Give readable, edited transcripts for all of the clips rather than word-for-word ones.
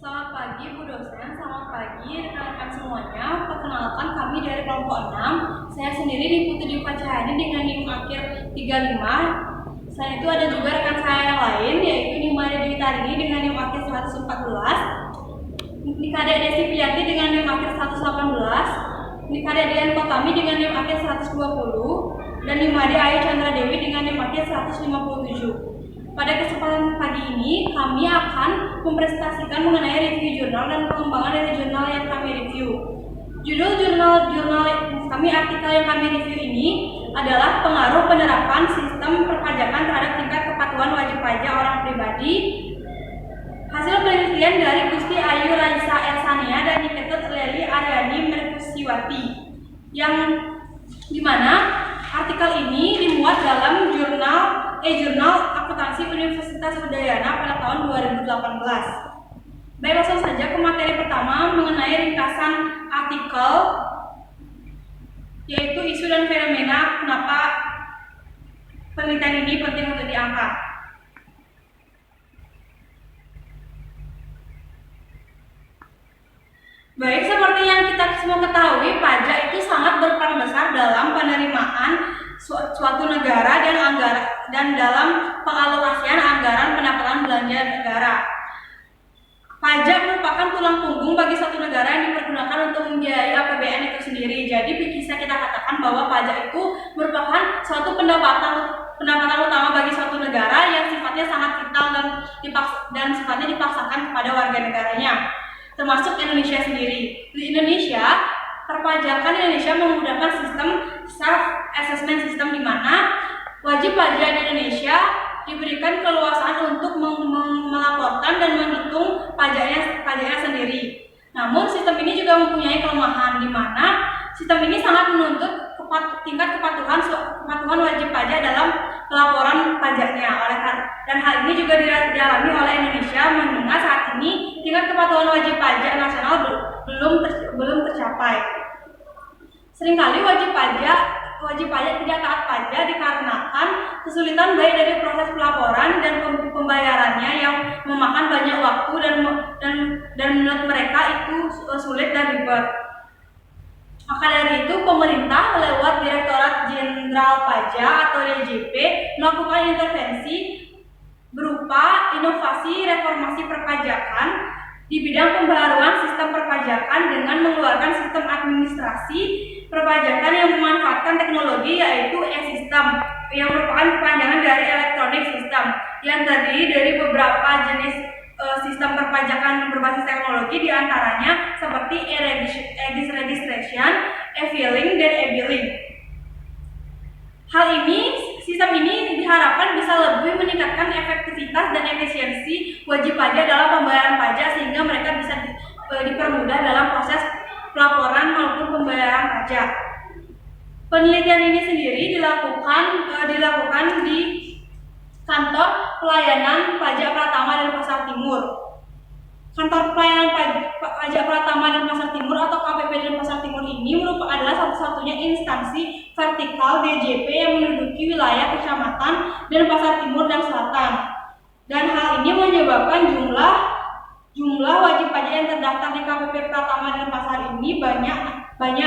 Selamat pagi Bu dosen, selamat pagi rekan-rekan semuanya. Perkenalkan kami dari kelompok 6. Saya sendiri Niputu Diva Cahyadi dengan NIM akhir 35. Selain itu ada juga rekan saya yang lain, yaitu Nimade Dewi Tarini dengan NIM akhir 114, Nikade Desi Piyanti dengan NIM akhir 118, Nikade Dian Kotami dengan NIM akhir 120, dan Nimade Ayu Chandra Dewi dengan NIM akhir 157. Pada kesempatan pagi ini, kami akan mempresentasikan mengenai review jurnal dan pengembangan dari jurnal yang kami review. Judul jurnal kami, artikel yang kami review ini adalah pengaruh penerapan sistem perpajakan terhadap tingkat kepatuhan wajib pajak orang pribadi. Hasil penelitian dari Gusti Ayu Raisa Ersania dan Niketut Leli Aryani Merkusiwati, yang dimana artikel ini dimuat dalam jurnal Akuntansi Universitas Udayana pada tahun 2018. Baik, langsung saja ke materi pertama mengenai ringkasan artikel, yaitu isu dan fenomena kenapa penelitian ini penting untuk diangkat. Baik, seperti yang kita semua ketahui, pajak itu sangat berperan besar dalam penerimaan suatu negara dan dalam pengalokasian anggaran pendapatan belanja negara. Pajak merupakan tulang punggung bagi suatu negara yang dipergunakan untuk membiayai APBN itu sendiri. Jadi bisa kita katakan bahwa pajak itu merupakan suatu pendapatan utama bagi suatu negara yang sifatnya sangat vital dan sifatnya dipaksakan kepada warga negaranya, termasuk Indonesia sendiri. Di Indonesia, perpajakan Indonesia menggunakan sistem self-assessment system, di mana wajib pajak di Indonesia diberikan keleluasaan untuk melaporkan dan menghitung pajaknya sendiri. Namun sistem ini juga mempunyai kelemahan, di mana sistem ini sangat menuntut tingkat kepatuhan wajib pajak dalam pelaporan pajaknya. Dan hal ini juga dialami oleh Indonesia, mengingat saat ini tingkat kepatuhan wajib pajak nasional belum tercapai. Seringkali wajib pajak tidak taat pajak dikarenakan kesulitan baik dari proses pelaporan dan pembayarannya yang memakan banyak waktu dan menurut mereka itu sulit dan ribet. Maka dari itu, pemerintah lewat Direktorat Jenderal Pajak atau DJP melakukan intervensi berupa inovasi reformasi perpajakan di bidang pembaharuan sistem perpajakan dengan mengeluarkan sistem administrasi perpajakan yang memanfaatkan teknologi, yaitu e-sistem, yang merupakan kepanjangan dari electronic system, yang terdiri dari beberapa jenis sistem perpajakan berbasis teknologi, diantaranya seperti e-registration, e-filing, dan e-billing. Sistem ini diharapkan bisa lebih meningkatkan efektivitas dan efisiensi wajib pajak dalam pembayaran pajak, sehingga mereka bisa dipermudah dalam proses pelaporan maupun pembayaran pajak. Penelitian ini sendiri dilakukan di Kantor Pelayanan Pajak Pratama dan Pasar Timur. Kantor Pelayanan Pajak Pratama dan Pasar Timur atau KPP dan Pasar Timur ini adalah satu-satunya instansi vertikal DJP yang menduduki wilayah kecamatan dan Pasar Timur dan Selatan. Dan hal ini menyebabkan jumlah wajib pajak yang terdaftar di KPP Pratama dan Pasar ini banyak,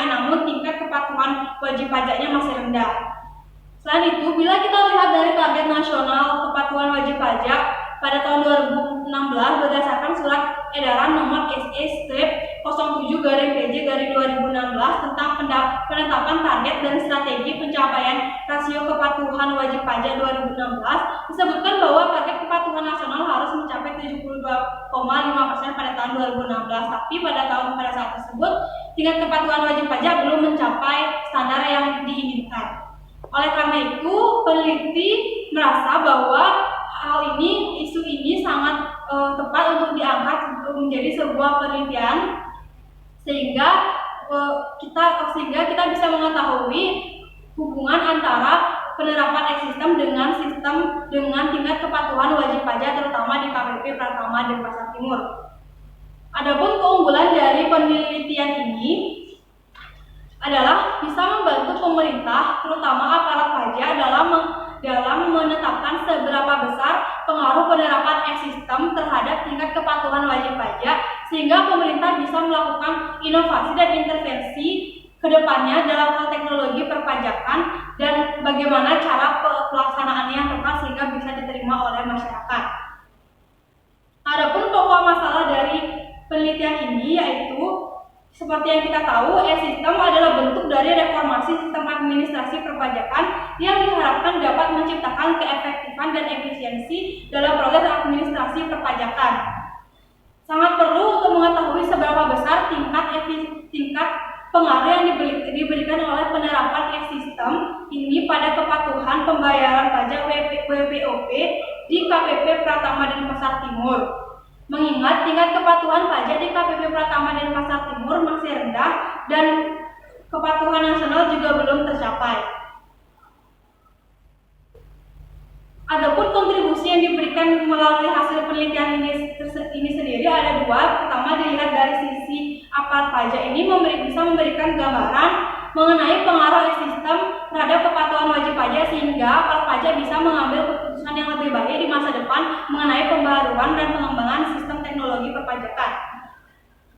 namun tingkat kepatuhan wajib pajaknya masih rendah. Selain itu, bila kita lihat dari target nasional kepatuhan wajib pajak pada tahun 2016 berdasarkan surat edaran nomor SE/07/PJ/2016 tentang penetapan target dan strategi pencapaian rasio kepatuhan wajib pajak 2016, disebutkan bahwa target kepatuhan nasional harus mencapai 72,5% pada tahun 2016. Tapi pada saat tersebut tingkat kepatuhan wajib pajak belum mencapai standar yang diinginkan. Oleh karena itu, peneliti merasa bahwa isu ini sangat tepat untuk diangkat menjadi sebuah penelitian, sehingga kita bisa mengetahui hubungan antara penerapan e-sistem dengan tingkat kepatuhan wajib pajak, terutama di KPP Pratama dan Pasar Timur. Adapun keunggulan dari penelitian ini adalah bisa membantu pemerintah, terutama aparat pajak, dalam menetapkan seberapa besar pengaruh penerapan e-sistem terhadap tingkat kepatuhan kepatuhan wajib pajak sehingga pemerintah bisa melakukan inovasi dan intervensi ke depannya dalam hal teknologi perpajakan dan bagaimana cara pelaksanaannya yang tepat sehingga bisa diterima oleh masyarakat. Adapun pokok masalah dari penelitian ini yaitu seperti yang kita tahu, e-sistem adalah bentuk dari reformasi sistem administrasi perpajakan yang diharapkan dapat menciptakan keefektifan dan efisiensi dalam proses administrasi perpajakan. Sangat perlu untuk mengetahui seberapa besar tingkat pengaruh yang diberikan oleh penerapan e-sistem ini pada kepatuhan pembayaran pajak WPOP di KPP Pratama dan Pasar Timur. Mengingat tingkat kepatuhan pajak di KPP Pratama dan Pasar Timur masih rendah dan kepatuhan nasional juga belum tercapai. Adapun kontribusi yang diberikan melalui hasil penelitian ini sendiri ada dua. Pertama, dilihat dari sisi aparat pajak ini bisa memberikan gambaran mengenai pengaruh e-sistem terhadap kepatuhan wajib pajak sehingga aparat pajak bisa mengambil keputusan yang lebih baik di masa depan mengenai pembaruan dan pengembangan sistem teknologi perpajakan.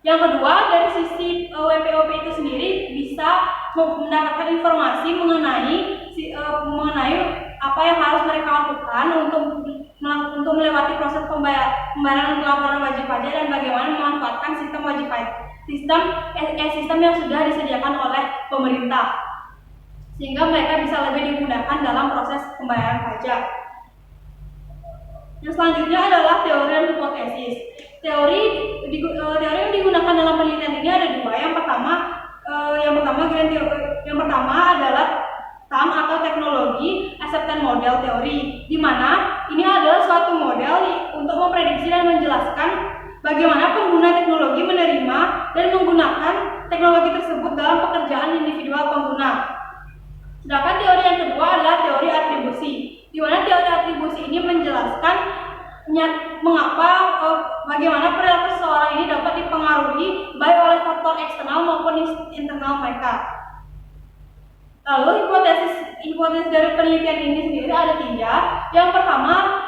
Yang kedua, dari sisi WPOP itu sendiri bisa mendapatkan informasi mengenai apa yang harus mereka lakukan untuk melewati proses pembayaran pelaporan wajib pajak dan bagaimana memanfaatkan sistem wajib pajak, sistem yang sudah disediakan oleh pemerintah, sehingga mereka bisa lebih dimudahkan dalam proses pembayaran pajak. Yang selanjutnya adalah teori dan hipotesis. Teori yang digunakan dalam penelitian ini ada dua. Yang pertama adalah TAM atau teknologi acceptance model teori, di mana ini adalah suatu model untuk memprediksi dan menjelaskan bagaimana pengguna teknologi menerima dan menggunakan teknologi tersebut dalam pekerjaan individual pengguna. Sedangkan teori yang kedua adalah teori atribusi, di mana teori atribusi ini menjelaskan bagaimana perilaku seseorang ini dapat dipengaruhi baik oleh faktor eksternal maupun internal mereka. Lalu hipotesis dari penelitian ini sendiri ada 3. Yang pertama,